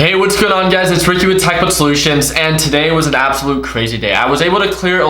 Hey, what's going on, guys? It's Ricky with TechBot Solutions, and today was an absolute crazy day. I was able to clear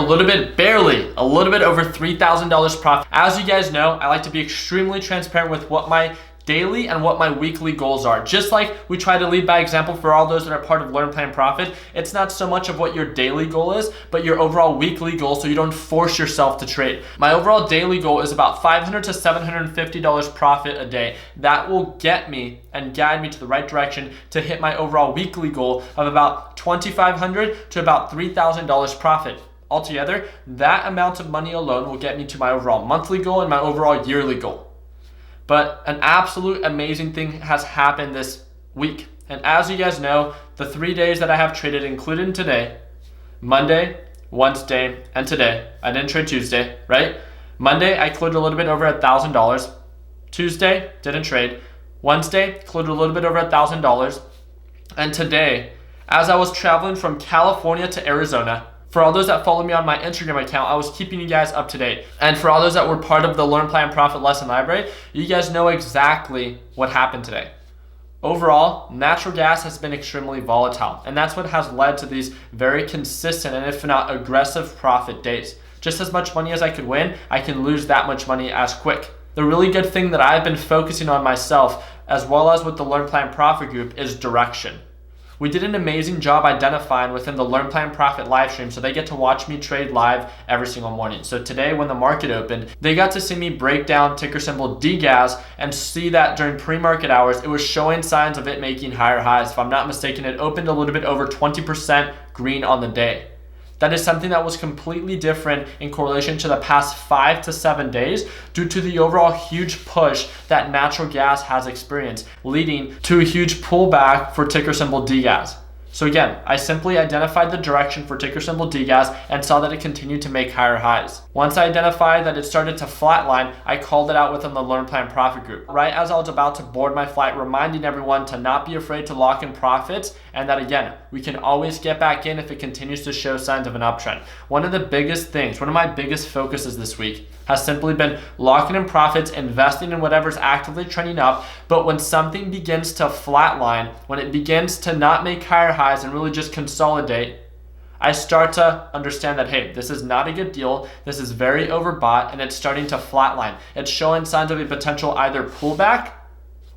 barely a little bit over $3,000 profit. As you guys know, I like to be extremely transparent with what my daily and what my weekly goals are. Just like we try to lead by example for all those that are part of Learn, Plan, Profit, it's not so much of what your daily goal is, but your overall weekly goal, so you don't force yourself to trade. My overall daily goal is about $500 to $750 profit a day. That will get me and guide me to the right direction to hit my overall weekly goal of about $2,500 to about $3,000 profit. Altogether, that amount of money alone will get me to my overall monthly goal and my overall yearly goal. But an absolute amazing thing has happened this week. And as you guys know, the 3 days that I have traded, including today, Monday, Wednesday, and today. I didn't trade Tuesday, right? Monday, I cleared a little bit over $1,000. Tuesday, didn't trade. Wednesday, cleared a little bit over $1,000. And today, as I was traveling from California to Arizona, for all those that follow me on my Instagram account, I was keeping you guys up to date. And for all those that were part of the Learn, Plan, Profit lesson library, you guys know exactly what happened today. Overall, natural gas has been extremely volatile, and that's what has led to these very consistent and if not aggressive profit days. Just as much money as I could win, I can lose that much money as quick. The really good thing that I've been focusing on myself, as well as with the Learn, Plan, Profit group, is direction. We did an amazing job identifying within the Learn, Plan, Profit live stream, so they get to watch me trade live every single morning. So today when the market opened, they got to see me break down ticker symbol DGAZ and see that during pre-market hours, it was showing signs of it making higher highs. If I'm not mistaken, it opened a little bit over 20% green on the day. That is something that was completely different in correlation to the past 5 to 7 days due to the overall huge push that natural gas has experienced, leading to a huge pullback for ticker symbol DGAZ. So again, I simply identified the direction for ticker symbol DGAZ and saw that it continued to make higher highs. Once I identified that it started to flatline, I called it out within the Learn, Plan, Profit group. Right as I was about to board my flight, reminding everyone to not be afraid to lock in profits, and that again, we can always get back in if it continues to show signs of an uptrend. One of my biggest focuses this week has simply been locking in profits, investing in whatever's actively trending up. But when something begins to flatline, when it begins to not make higher highs and really just consolidate, I start to understand that, hey, this is not a good deal. This is very overbought and it's starting to flatline. It's showing signs of a potential either pullback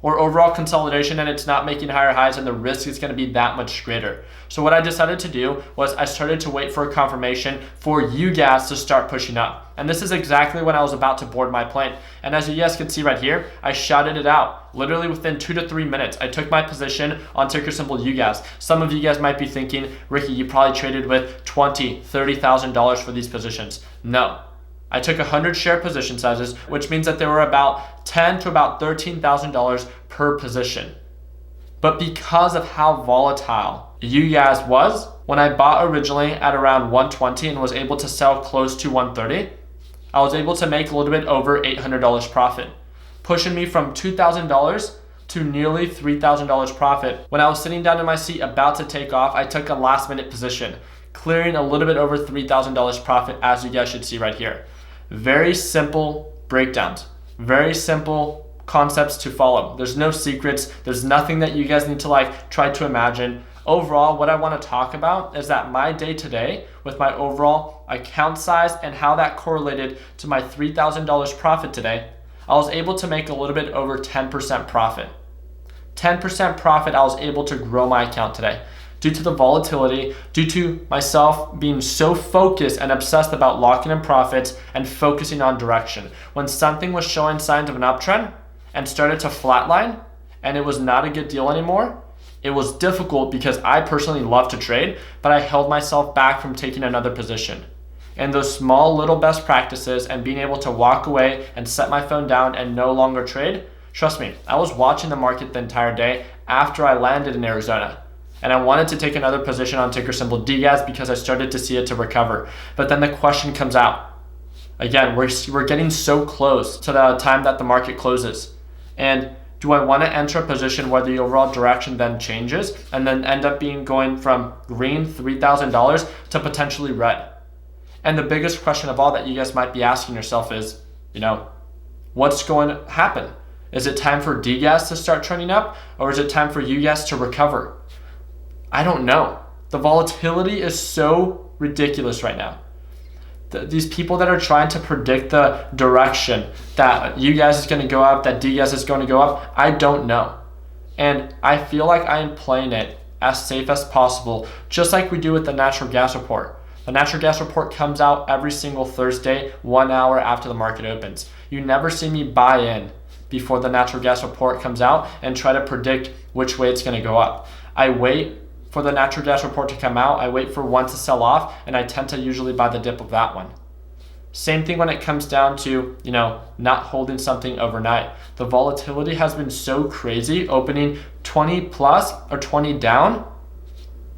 or overall consolidation, and it's not making higher highs, and the risk is going to be that much greater. So what I decided to do was I started to wait for a confirmation for UGAZ to start pushing up. And this is exactly when I was about to board my plane. And as you guys can see right here, I shouted it out. Literally within 2 to 3 minutes, I took my position on ticker symbol UGAZ. Some of you guys might be thinking, Ricky, you probably traded with $20,000, $30,000 for these positions. No. I took 100 share position sizes, which means that they were about $10,000 to about $13,000 per position. But because of how volatile UGAZ was, when I bought originally at around 120 and was able to sell close to 130, I was able to make a little bit over $800 profit, pushing me from $2,000 to nearly $3,000 profit. When I was sitting down in my seat about to take off, I took a last minute position, clearing a little bit over $3,000 profit, as you guys should see right here. Very simple breakdowns, very simple concepts to follow. There's no secrets. There's nothing that you guys need to try to imagine. Overall, what I want to talk about is that my day today with my overall account size and how that correlated to my $3,000 profit today, I was able to make a little bit over 10% profit. 10% profit, I was able to grow my account today. Due to the volatility, due to myself being so focused and obsessed about locking in profits and focusing on direction. When something was showing signs of an uptrend and started to flatline and it was not a good deal anymore, it was difficult because I personally love to trade, but I held myself back from taking another position. And those small little best practices and being able to walk away and set my phone down and no longer trade, trust me, I was watching the market the entire day after I landed in Arizona. And I wanted to take another position on ticker symbol DGAZ because I started to see it to recover. But then the question comes out. Again, we're getting so close to the time that the market closes. And do I want to enter a position where the overall direction then changes and then end up going from green, $3,000 to potentially red? And the biggest question of all that you guys might be asking yourself is, what's going to happen? Is it time for DGAZ to start trending up, or is it time for UGAZ to recover? I don't know. The volatility is so ridiculous right now. These people that are trying to predict the direction that UGAZ is going to go up, that DGAZ is going to go up, I don't know. And I feel like I am playing it as safe as possible, just like we do with the natural gas report. The natural gas report comes out every single Thursday, 1 hour after the market opens. You never see me buy in before the natural gas report comes out and try to predict which way it's going to go up. I wait for the natural gas report to come out, I wait for one to sell off, and I tend to usually buy the dip of that one. Same thing when it comes down to, not holding something overnight. The volatility has been so crazy, opening 20 plus or 20 down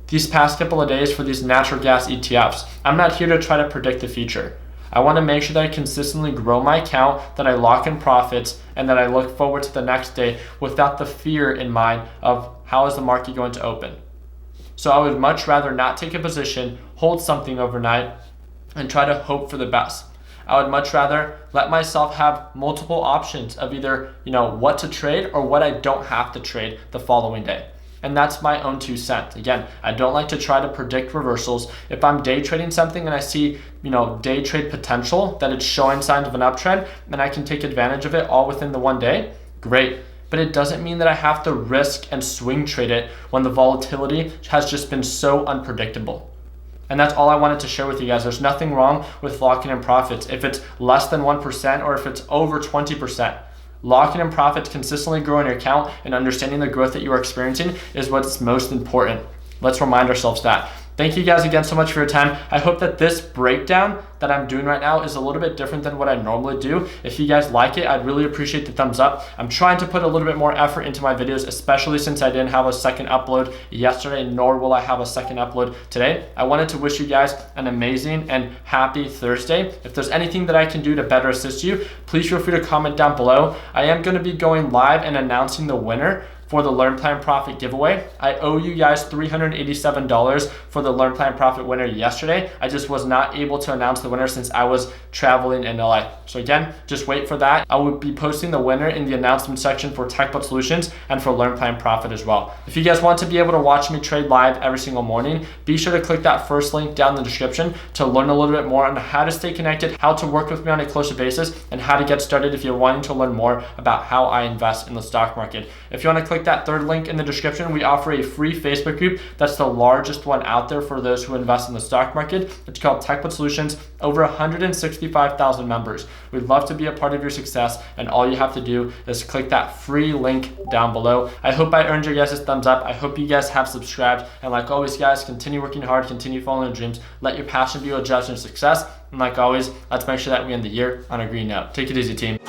these past couple of days for these natural gas ETFs. I'm not here to try to predict the future. I want to make sure that I consistently grow my account, that I lock in profits, and that I look forward to the next day without the fear in mind of how is the market going to open. So I would much rather not take a position, hold something overnight, and try to hope for the best. I would much rather let myself have multiple options of either, what to trade or what I don't have to trade the following day. And that's my own 2 cents. Again, I don't like to try to predict reversals. If I'm day trading something and I see, day trade potential, that it's showing signs of an uptrend and I can take advantage of it all within the one day, great. But it doesn't mean that I have to risk and swing trade it when the volatility has just been so unpredictable. And that's all I wanted to share with you guys. There's nothing wrong with locking in profits. If it's less than 1% or if it's over 20%, locking in profits, consistently growing your account, and understanding the growth that you are experiencing is what's most important. Let's remind ourselves that. Thank you guys again so much for your time. I hope that this breakdown that I'm doing right now is a little bit different than what I normally do. If you guys like it, I'd really appreciate the thumbs up. I'm trying to put a little bit more effort into my videos, especially since I didn't have a second upload yesterday, nor will I have a second upload today. I wanted to wish you guys an amazing and happy Thursday. If there's anything that I can do to better assist you, please feel free to comment down below. I am going to be going live and announcing the winner for the Learn Plan Profit giveaway. I owe you guys $387 for the Learn Plan Profit winner yesterday. I just was not able to announce the winner since I was traveling in LA. So again, just wait for that. I will be posting the winner in the announcement section for TechBot Solutions and for Learn Plan Profit as well. If you guys want to be able to watch me trade live every single morning, be sure to click that first link down in the description to learn a little bit more on how to stay connected, how to work with me on a closer basis, and how to get started if you're wanting to learn more about how I invest in the stock market. If you want to click that third link in the description, we offer a free Facebook group that's the largest one out there for those who invest in the stock market. It's called TechBot Solutions, over 165,000 members. We'd love to be a part of your success, and all you have to do is click that free link down below. I hope I earned your guys' thumbs up. I hope you guys have subscribed, and like always guys, continue working hard, continue following your dreams, let your passion be your judge of success, and like always, let's make sure that we end the year on a green note. Take it easy, team.